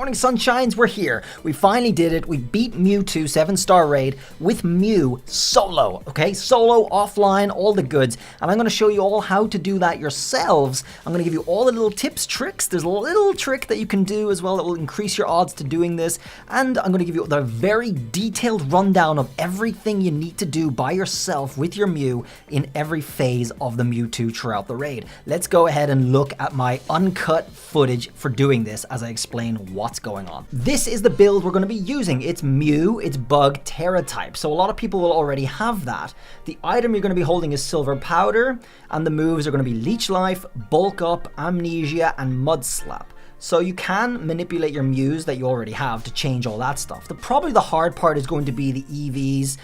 Morning Sunshines, we're here. We finally did it. We beat Mewtwo 7-star raid with Mew solo, okay? Solo, offline, all the goods. And I'm going to show you all how to do that yourselves. I'm going to give you all the little tips, tricks. There's a little trick that you can do as well that will increase your odds to doing this. And I'm going to give you the very detailed rundown of everything you need to do by yourself with your Mew in every phase of the Mewtwo throughout the raid. Let's go ahead and look at my uncut footage for doing this as I explain what's going on. This is the build we're going to be using. It's Mew, it's Bug, Terra type. So a lot of people will already have that. The item you're going to be holding is Silver Powder, and the moves are going to be Leech Life, Bulk Up, Amnesia, and Mud Slap. So you can manipulate your Mews that you already have to change all that stuff. Probably the hard part is going to be the EVs.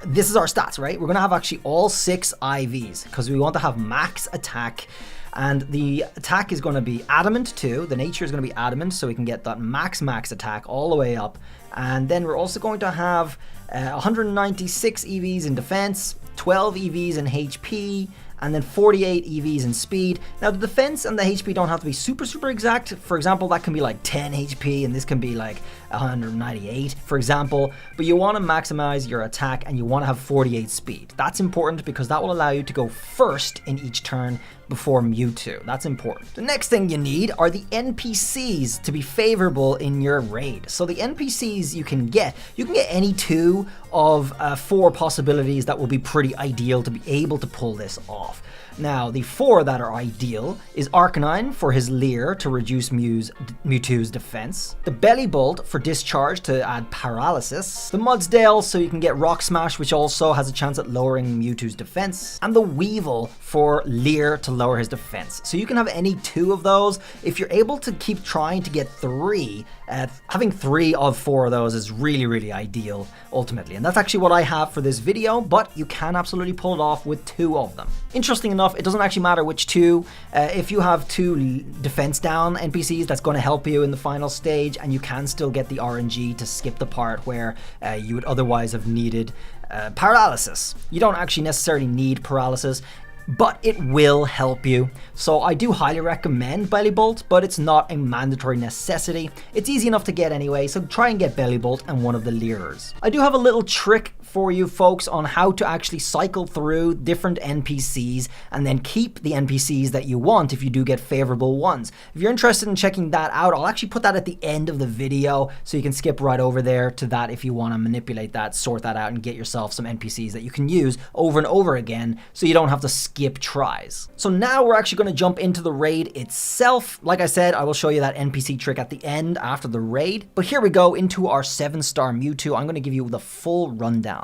This is our stats, right? We're going to have actually all 6 IVs because we want to have max attack. And the attack is going to be Adamant too. The nature is going to be Adamant, so we can get that max attack all the way up. And then we're also going to have 196 EVs in defense, 12 EVs in HP, and then 48 EVs in speed. Now the defense and the HP don't have to be super exact. For example, that can be like 10 HP and this can be like 198, for example. But you want to maximize your attack and you want to have 48 speed. That's important because that will allow you to go first in each turn before Mewtwo. That's important. The next thing you need are the NPCs to be favorable in your raid. So the NPCs you can get any 2 of 4 possibilities that will be pretty ideal to be able to pull this off. Now, the 4 that are ideal is Arcanine for his Leer to reduce Mewtwo's defense, the Belly Bolt for Discharge to add Paralysis, the Mudsdale so you can get Rock Smash, which also has a chance at lowering Mewtwo's defense, and the Weevil for Leer to lower his defense. So you can have any 2 of those. If you're able to keep trying to get 3, having 3 of 4 of those is really ideal ultimately. And that's actually what I have for this video, but you can absolutely pull it off with 2 of them. Interesting enough, it doesn't actually matter which 2. If you have 2 defense down NPCs, that's going to help you in the final stage, and you can still get the RNG to skip the part where you would otherwise have needed paralysis. You don't actually necessarily need paralysis, but it will help you. So I do highly recommend Belly Bolt, but it's not a mandatory necessity. It's easy enough to get anyway, so try and get Belly Bolt and one of the Leerers. I do have a little trick for you folks on how to actually cycle through different NPCs and then keep the NPCs that you want if you do get favorable ones. If you're interested in checking that out, I'll actually put that at the end of the video so you can skip right over there to that if you want to manipulate that, sort that out, and get yourself some NPCs that you can use over and over again so you don't have to skip tries. So now we're actually going to jump into the raid itself. Like I said, I will show you that NPC trick at the end after the raid, but here we go into our 7-star Mewtwo. I'm going to give you the full rundown.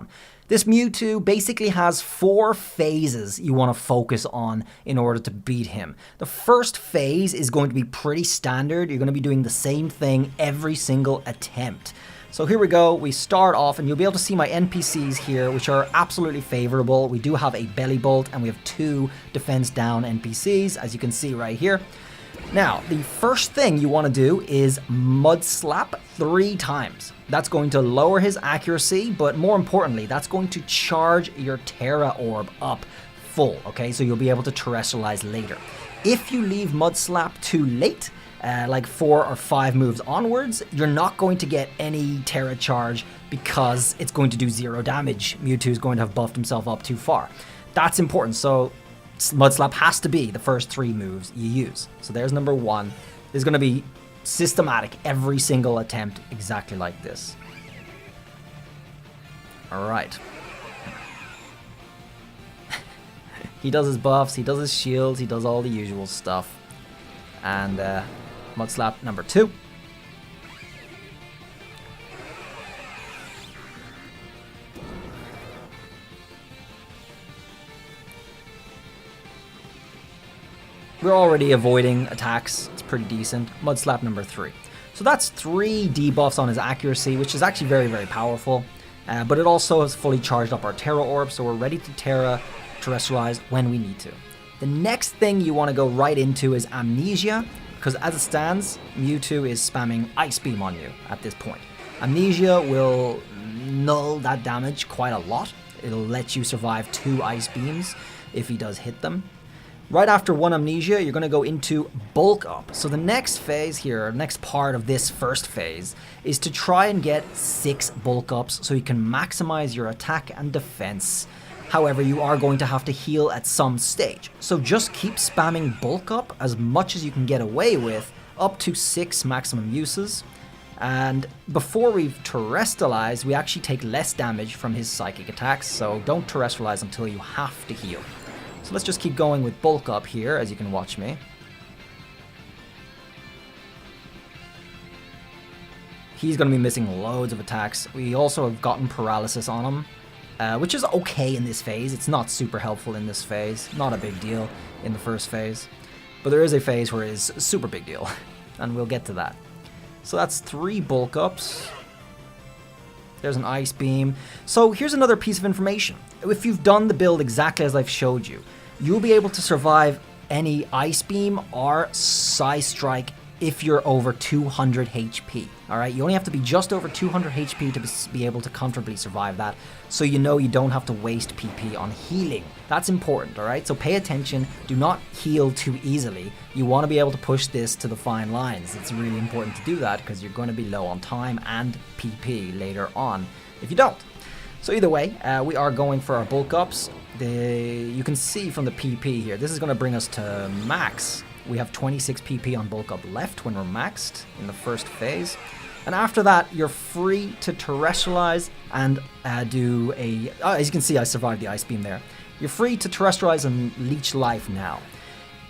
This Mewtwo basically has 4 phases you want to focus on in order to beat him. The first phase is going to be pretty standard. You're going to be doing the same thing every single attempt. So here we go, we start off and you'll be able to see my NPCs here, which are absolutely favorable. We do have a Belly Bolt and we have 2 defense down NPCs, as you can see right here. Now, the first thing you want to do is Mud Slap 3 times. That's going to lower his accuracy, but more importantly, that's going to charge your Terra Orb up full, okay? So you'll be able to terrestrialize later. If you leave Mud Slap too late, like 4 or 5 moves onwards, you're not going to get any Terra charge because it's going to do 0 damage. Mewtwo is going to have buffed himself up too far. That's important, so Mud Slap has to be the first 3 moves you use. So there's number 1. There's going to be systematic every single attempt exactly like this. Alright. He does his buffs, he does his shields, he does all the usual stuff. And Mud Slap number 2. We're already avoiding attacks. It's pretty decent. Mud Slap number 3. So that's 3 debuffs on his accuracy, which is actually very powerful. But it also has fully charged up our Terra Orb, so we're ready to terrestrialize when we need to. The next thing you want to go right into is Amnesia, because as it stands, Mewtwo is spamming Ice Beam on you at this point. Amnesia will null that damage quite a lot. It'll let you survive 2 Ice Beams if he does hit them. Right after 1 Amnesia, you're going to go into Bulk Up. So the next phase here, next part of this first phase, is to try and get 6 Bulk Ups so you can maximize your attack and defense. However, you are going to have to heal at some stage. So just keep spamming Bulk Up as much as you can get away with, up to 6 maximum uses. And before we terrestrialize, we actually take less damage from his psychic attacks, so don't terrestrialize until you have to heal. So let's just keep going with Bulk Up here, as you can watch me. He's going to be missing loads of attacks. We also have gotten Paralysis on him, which is okay in this phase. It's not super helpful in this phase. Not a big deal in the first phase. But there is a phase where it is a super big deal, and we'll get to that. So that's 3 Bulk Ups. There's an Ice Beam. So here's another piece of information. If you've done the build exactly as I've showed you, you'll be able to survive any Ice Beam or Psy Strike if you're over 200 HP. Alright, you only have to be just over 200 HP to be able to comfortably survive that, so you know you don't have to waste PP on healing. That's important, alright? So pay attention, do not heal too easily. You want to be able to push this to the fine lines. It's really important to do that because you're going to be low on time and PP later on if you don't. So either way, we are going for our Bulk Ups. You can see from the PP here, this is going to bring us to max. We have 26 PP on Bulk Up left when we're maxed in the first phase. And after that, you're free to terrestrialize and do a... as you can see, I survived the Ice Beam there. You're free to terrestrialize and leech life now.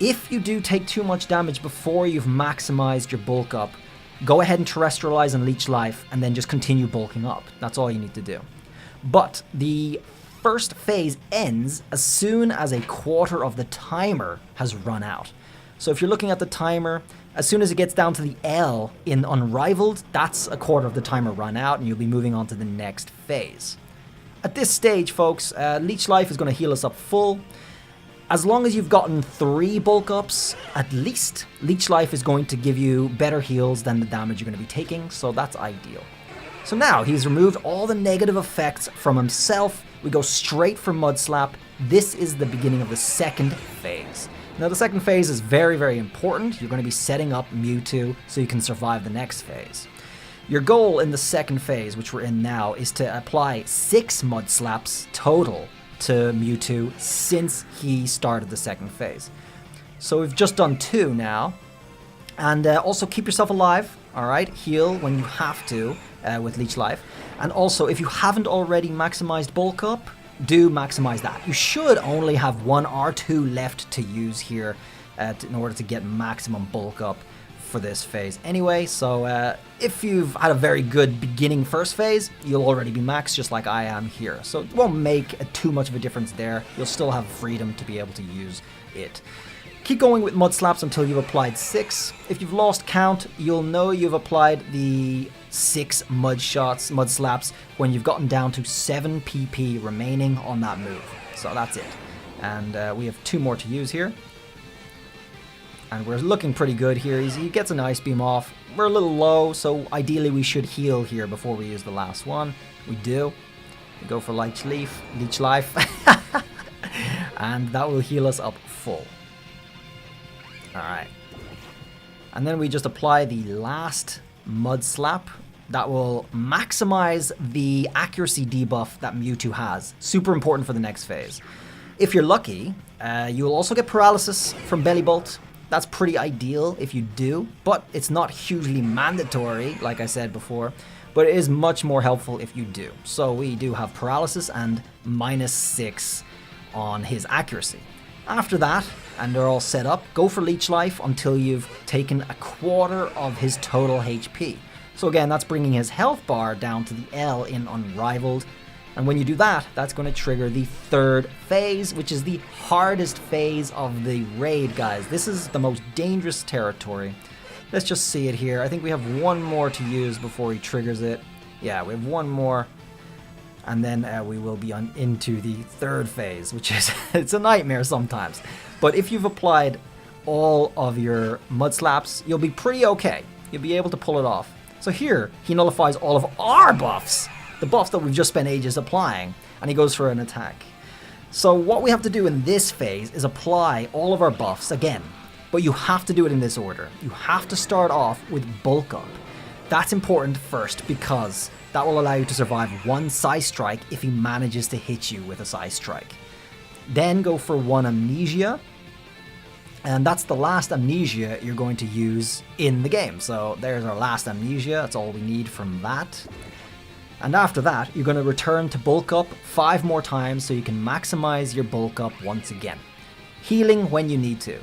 If you do take too much damage before you've maximized your Bulk Up, go ahead and terrestrialize and leech life, and then just continue bulking up. That's all you need to do. But the first phase ends as soon as a quarter of the timer has run out. So if you're looking at the timer, as soon as it gets down to the L in Unrivaled, that's a quarter of the timer run out, and you'll be moving on to the next phase. At this stage, folks, Leech Life is going to heal us up full. As long as you've gotten 3 Bulk Ups, at least, Leech Life is going to give you better heals than the damage you're going to be taking, so that's ideal. So now, he's removed all the negative effects from himself. We go straight for Mud Slap. This is the beginning of the second phase. Now the second phase is very, very important. You're going to be setting up Mewtwo so you can survive the next phase. Your goal in the second phase, which we're in now, is to apply 6 Mud Slaps total to Mewtwo since he started the second phase. So we've just done 2 now. And also keep yourself alive, alright? Heal when you have to with Leech Life. And also, if you haven't already maximized Bulk Up, do maximize that. You should only have 1 or 2 left to use here in order to get maximum Bulk Up for this phase anyway. So if you've had a very good beginning first phase, you'll already be maxed just like I am here. So it won't make too much of a difference there. You'll still have freedom to be able to use it. Keep going with Mud Slaps until you've applied 6. If you've lost count, you'll know you've applied the 6 Mud Slaps when you've gotten down to 7 PP remaining on that move. So that's it. And we have 2 more to use here. And we're looking pretty good here. He gets an Ice Beam off. We're a little low, so ideally we should heal here before we use the last one. We do. We go for Leech Life. And that will heal us up full. Alright. And then we just apply the last Mud Slap. That will maximize the accuracy debuff that Mewtwo has. Super important for the next phase. If you're lucky, you'll also get Paralysis from Belly Bolt. That's pretty ideal if you do, but it's not hugely mandatory, like I said before. But it is much more helpful if you do. So we do have Paralysis and -6 on his accuracy. After that, and they're all set up, go for Leech Life until you've taken a quarter of his total HP. So again, that's bringing his health bar down to the L in Unrivaled. And when you do that, that's going to trigger the third phase, which is the hardest phase of the raid, guys. This is the most dangerous territory. Let's just see it here. I think we have 1 more to use before he triggers it. Yeah, we have 1 more. And then we will be into the third phase, which is, it's a nightmare sometimes. But if you've applied all of your Mud Slaps, you'll be pretty okay. You'll be able to pull it off. So here, he nullifies all of our buffs. The buffs that we've just spent ages applying. And he goes for an attack. So what we have to do in this phase is apply all of our buffs again, but you have to do it in this order. You have to start off with bulk up. That's important first because that will allow you to survive one Psy Strike if he manages to hit you with a Psy Strike. Then go for one Amnesia, and that's the last Amnesia you're going to use in the game. So there's our last Amnesia, that's all we need from that. And after that, you're going to return to bulk up 5 more times so you can maximize your bulk up once again. Healing when you need to.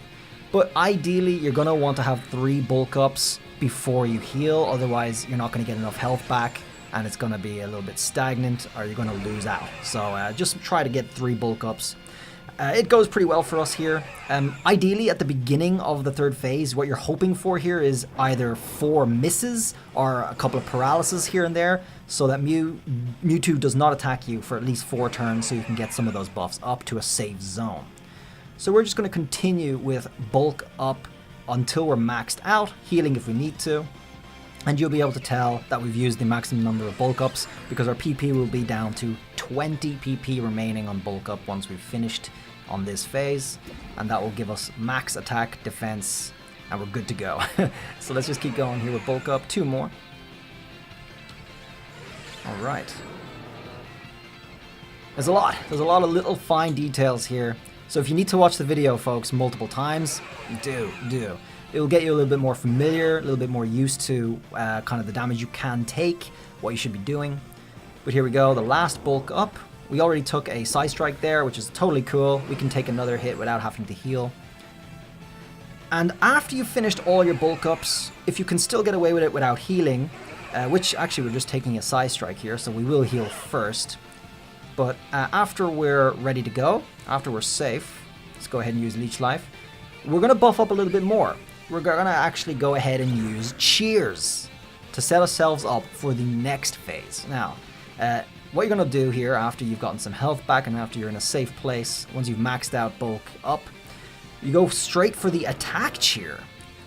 But ideally, you're going to want to have 3 bulk ups before you heal, otherwise you're not going to get enough health back and it's going to be a little bit stagnant or you're going to lose out. So just try to get 3 bulk ups. It goes pretty well for us here. Ideally, at the beginning of the 3rd phase, what you're hoping for here is either 4 misses or a couple of paralysis here and there, so that Mewtwo does not attack you for at least 4 turns, so you can get some of those buffs up to a safe zone. So we're just going to continue with bulk up until we're maxed out, healing if we need to. And you'll be able to tell that we've used the maximum number of bulk ups because our PP will be down to 20 PP remaining on bulk up once we've finished on this phase, and that will give us max attack, defense, and we're good to go. So let's just keep going here with bulk up. 2 more. Alright. There's a lot of little fine details here. So if you need to watch the video, folks, multiple times, do. It will get you a little bit more familiar, a little bit more used to kind of the damage you can take, what you should be doing. But here we go, the last bulk up. We already took a Psy Strike there, which is totally cool. We can take another hit without having to heal. And after you've finished all your bulk ups, if you can still get away with it without healing, which actually we're just taking a Psy Strike here, so we will heal first. But after we're ready to go, after we're safe, let's go ahead and use Leech Life. We're going to buff up a little bit more. We're going to actually go ahead and use Cheers to set ourselves up for the next phase. Now, what you're going to do here after you've gotten some health back and after you're in a safe place, once you've maxed out bulk up, you go straight for the Attack Cheer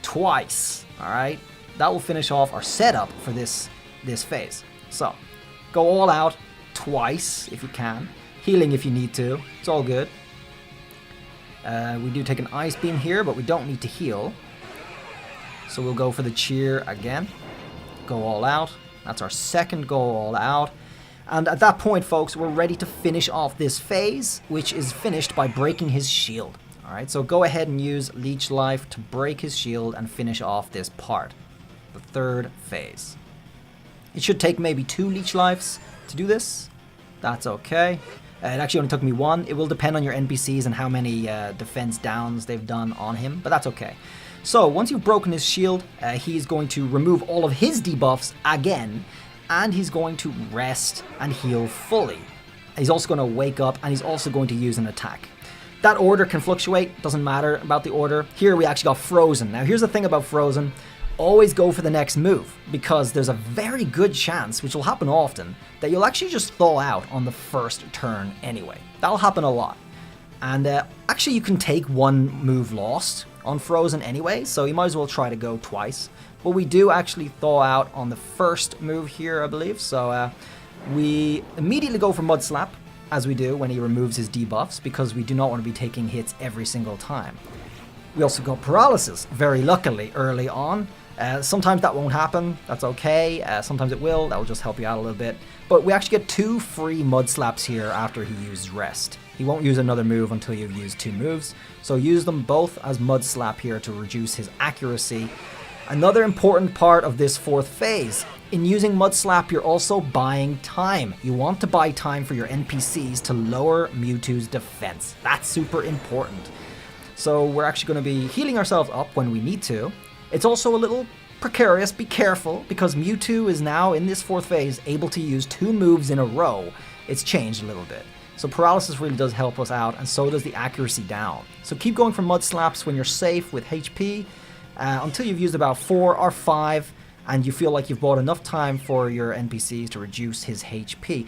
twice, alright? That will finish off our setup for this phase. So, go all out twice if you can, healing if you need to, it's all good. We do take an Ice Beam here, but we don't need to heal. So we'll go for the Cheer again, go all out. That's our second go all out. And at that point, folks, we're ready to finish off this phase, which is finished by breaking his shield. Alright, so go ahead and use Leech Life to break his shield and finish off this part, the 3rd phase. It should take maybe 2 Leech Lives to do this. That's okay. It actually only took me 1. It will depend on your NPCs and how many defense downs they've done on him, but that's okay. So once you've broken his shield, he's going to remove all of his debuffs again, and he's going to rest and heal fully. He's also going to wake up, and he's also going to use an attack. That order can fluctuate, doesn't matter about the order. Here we actually got Frozen. Now here's the thing about Frozen. Always go for the next move, because there's a very good chance, which will happen often, that you'll actually just thaw out on the first turn anyway. That'll happen a lot. And actually you can take 1 move lost on Frozen anyway, so you might as well try to go twice. But we do actually thaw out on the first move here, I believe, so we immediately go for Mud Slap, as we do when he removes his debuffs, because we do not want to be taking hits every single time. We also got Paralysis, very luckily, early on. Sometimes that won't happen, that's okay. Sometimes it will, that will just help you out a little bit. But we actually get 2 free Mud Slaps here after he uses Rest. He won't use another move until you've used 2 moves. So use them both as Mud Slap here to reduce his accuracy. Another important part of this 4th phase. In using Mud Slap, you're also buying time. You want to buy time for your NPCs to lower Mewtwo's defense. That's super important. So we're actually going to be healing ourselves up when we need to. It's also a little precarious, be careful, because Mewtwo is now, in this 4th phase, able to use 2 moves in a row. It's changed a little bit. So Paralysis really does help us out, and so does the accuracy down. So keep going for Mud Slaps when you're safe with HP, until you've used about 4 or 5, and you feel like you've bought enough time for your NPCs to reduce his HP,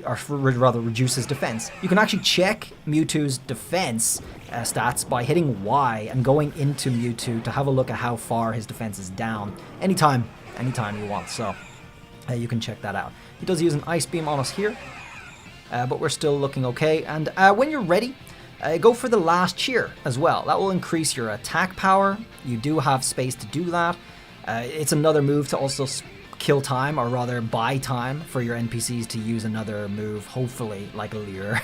or rather reduce his defense. You can actually check Mewtwo's defense stats by hitting Y and going into Mewtwo to have a look at how far his defense is down anytime you want, so you can check that out. He does use an Ice Beam on us here. but we're still looking okay. And when you're ready, go for the last cheer as well. That will increase your attack power. You do have space to do that. It's another move to also kill time, or rather buy time for your NPCs to use another move, hopefully, like a lure.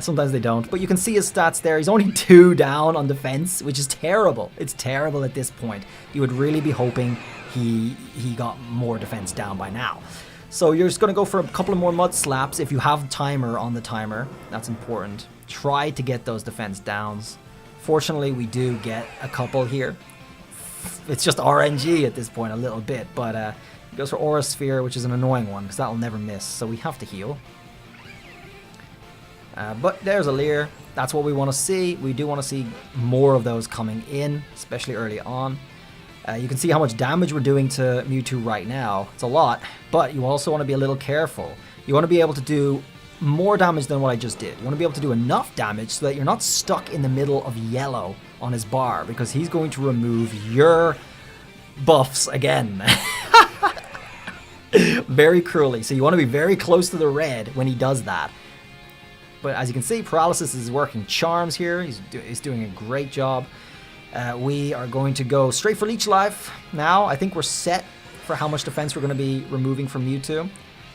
Sometimes they don't, but you can see his stats there. He's only 2 down on defense, which is terrible. It's terrible at this point. You would really be hoping he got more defense down by now. So you're just going to go for a couple of more mud slaps if you have timer on the timer. That's important. Try to get those defense downs. Fortunately, we do get a couple here. It's just RNG at this point a little bit, but he goes for Aura Sphere, which is an annoying one because that will never miss, so we have to heal. But there's a Leer. That's what we want to see. We do want to see more of those coming in, especially early on. You can see how much damage we're doing to Mewtwo right now. It's a lot, but you also want to be a little careful. You want to be able to do more damage than what I just did. You want to be able to do enough damage so that you're not stuck in the middle of yellow on his bar, because he's going to remove your buffs again. Very cruelly. So you want to be very close to the red when he does that. But as you can see, Paralysis is working charms here. He's doing a great job. We are going to go straight for Leech Life now. I think we're set for how much defense we're going to be removing from Mewtwo.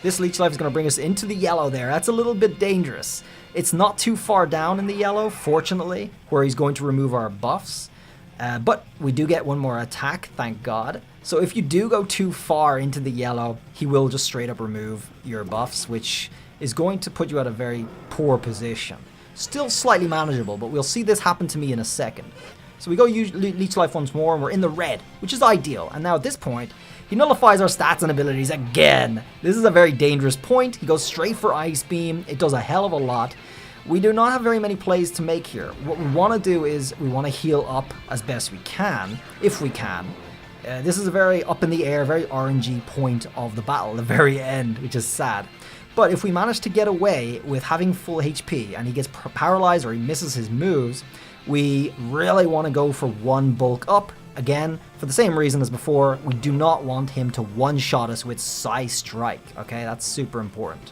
This Leech Life is going to bring us into the yellow there. That's a little bit dangerous. It's not too far down in the yellow, fortunately, where he's going to remove our buffs. But we do get one more attack, thank God. So if you do go too far into the yellow, he will just straight up remove your buffs, which is going to put you at a very poor position. Still slightly manageable, but we'll see this happen to me in a second. So we go use Leech Life once more, and we're in the red, which is ideal. And now at this point, he nullifies our stats and abilities again. This is a very dangerous point. He goes straight for Ice Beam. It does a hell of a lot. We do not have very many plays to make here. What we want to do is we want to heal up as best we can, if we can. This is a very up in the air, very RNG point of the battle, the very end, which is sad. But if we manage to get away with having full HP and he gets paralyzed or he misses his moves, we really want to go for one bulk up. Again, for the same reason as before, we do not want him to one-shot us with Psy Strike, okay? That's super important.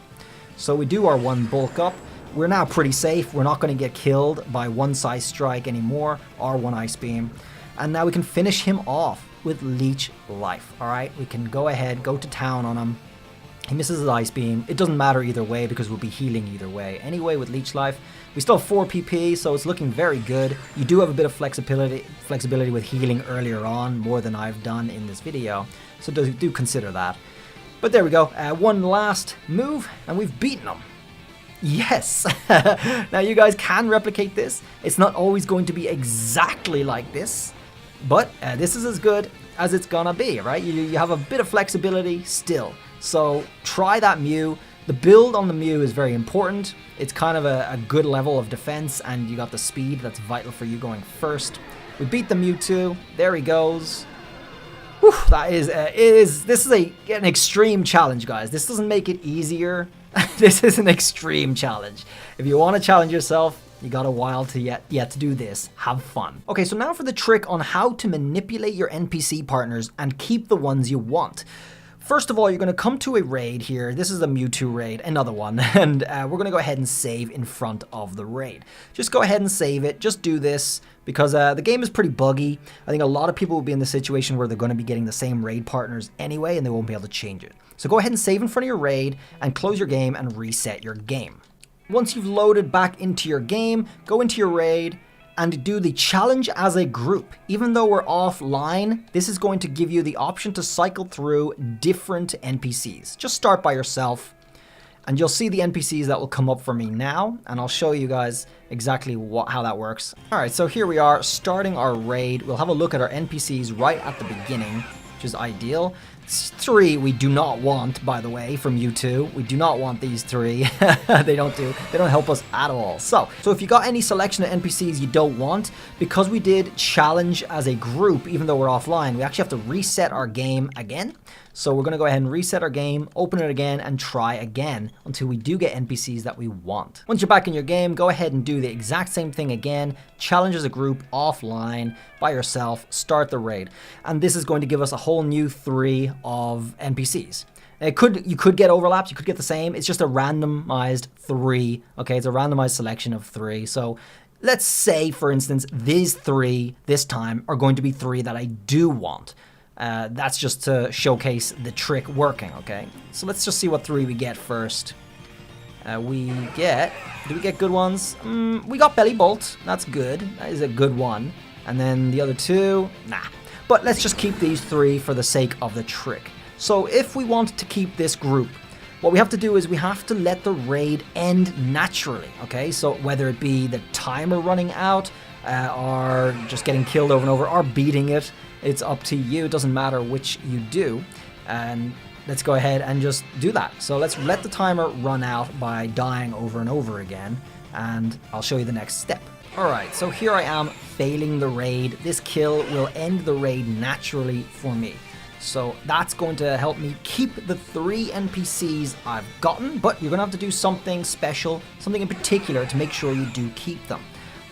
So we do our one bulk up. We're now pretty safe. We're not going to get killed by one Psy Strike anymore, or one Ice Beam. And now we can finish him off with Leech Life, alright? We can go ahead, go to town on him. He misses his Ice Beam. It doesn't matter either way because we'll be healing either way. Anyway, with Leech Life, we still have 4 PP, so it's looking very good. You do have a bit of flexibility with healing earlier on, more than I've done in this video, so do consider that. But there we go. One last move, and we've beaten him. Yes! Now you guys can replicate this. It's not always going to be exactly like this, but this is as good as it's gonna be, right? You have a bit of flexibility still. So try that Mew. The build on the Mew is very important. It's kind of a good level of defense, and you got the speed that's vital for you going first. We beat the Mewtwo. There he goes. Whew, this is an extreme challenge, guys. This doesn't make it easier. This is an extreme challenge. If you want to challenge yourself, you got a while to yet to do this. Have fun. Okay, so now for the trick on how to manipulate your NPC partners and keep the ones you want. First of all, you're going to come to a raid here. This is a Mewtwo raid, another one, and we're going to go ahead and save in front of the raid. Just go ahead and save it. Just do this because the game is pretty buggy. I think a lot of people will be in the situation where they're going to be getting the same raid partners anyway, and they won't be able to change it. So go ahead and save in front of your raid and close your game and reset your game. Once you've loaded back into your game, go into your raid and do the challenge as a group. Even though we're offline, this is going to give you the option to cycle through different NPCs. Just start by yourself, and you'll see the NPCs that will come up for me now, and I'll show you guys exactly how that works. Alright, so here we are, starting our raid. We'll have a look at our NPCs right at the beginning, which is ideal. 3 we do not want, by the way, from Mewtwo. We do not want these 3. They don't help us at all. So if you got any selection of NPCs you don't want, because we did challenge as a group, even though we're offline, we actually have to reset our game again. So we're going to go ahead and reset our game, open it again, and try again until we do get NPCs that we want. Once you're back in your game, go ahead and do the exact same thing again. Challenge as a group, offline, by yourself, start the raid. And this is going to give us a whole new 3 of NPCs. You could get overlaps, you could get the same. It's just a randomized 3, okay? It's a randomized selection of 3. So let's say, for instance, these 3 this time are going to be 3 that I do want. That's just to showcase the trick working, okay? So let's just see what 3 we get first. Do we get good ones? We got Belly Bolt, that's good. That is a good one. And then the other 2, nah. But let's just keep these 3 for the sake of the trick. So if we want to keep this group, what we have to do is we have to let the raid end naturally, okay? So whether it be the timer running out, or just getting killed over and over, or beating it, it's up to you. It doesn't matter which you do. And let's go ahead and just do that. So let's let the timer run out by dying over and over again, and I'll show you the next step. Alright, so here I am failing the raid. This kill will end the raid naturally for me. So that's going to help me keep the 3 NPCs I've gotten, but you're going to have to do something special, something in particular to make sure you do keep them.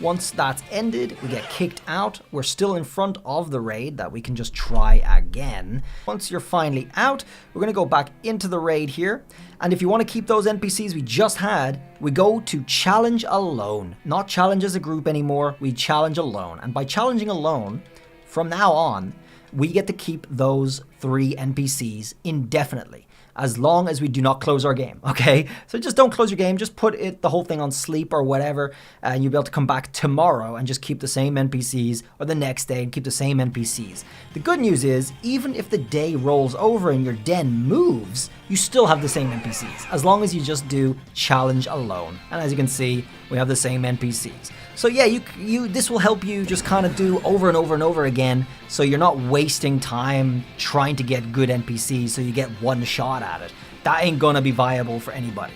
Once that's ended, we get kicked out. We're still in front of the raid that we can just try again. Once you're finally out, we're going to go back into the raid here. And if you want to keep those NPCs we just had, we go to challenge alone. Not challenge as a group anymore, we challenge alone. And by challenging alone, from now on, we get to keep those 3 NPCs indefinitely, as long as we do not close our game, okay? So just don't close your game, just put the whole thing on sleep or whatever, and you'll be able to come back tomorrow and just keep the same NPCs, or the next day and keep the same NPCs. The good news is, even if the day rolls over and your den moves, you still have the same NPCs, as long as you just do challenge alone. And as you can see, we have the same NPCs. So yeah, this will help you just kind of do over and over and over again, so you're not wasting time trying to get good NPCs so you get one shot at it. That ain't gonna be viable for anybody.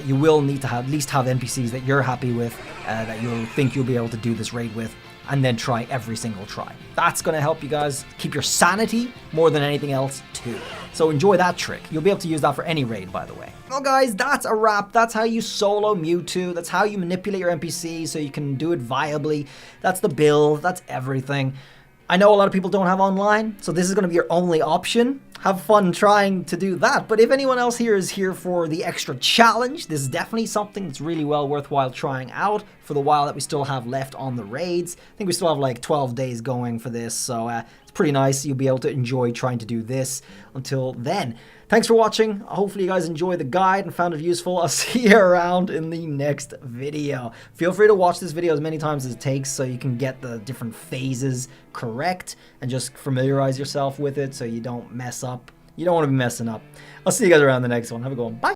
You will need to at least have NPCs that you're happy with, that you'll think you'll be able to do this raid with, and then try every single try. That's gonna help you guys keep your sanity more than anything else too. So enjoy that trick. You'll be able to use that for any raid, by the way. Well guys, that's a wrap. That's how you solo Mewtwo. That's how you manipulate your NPCs so you can do it viably. That's the build, that's everything. I know a lot of people don't have online, so this is gonna be your only option. Have fun trying to do that. But if anyone else here is here for the extra challenge, this is definitely something that's really well worthwhile trying out for the while that we still have left on the raids. I think we still have like 12 days going for this, so it's pretty nice. You'll be able to enjoy trying to do this until then. Thanks for watching. Hopefully you guys enjoyed the guide and found it useful. I'll see you around in the next video. Feel free to watch this video as many times as it takes so you can get the different phases correct and just familiarize yourself with it so you don't mess up. You don't want to be messing up. I'll see you guys around the next one. Have a good one. Bye.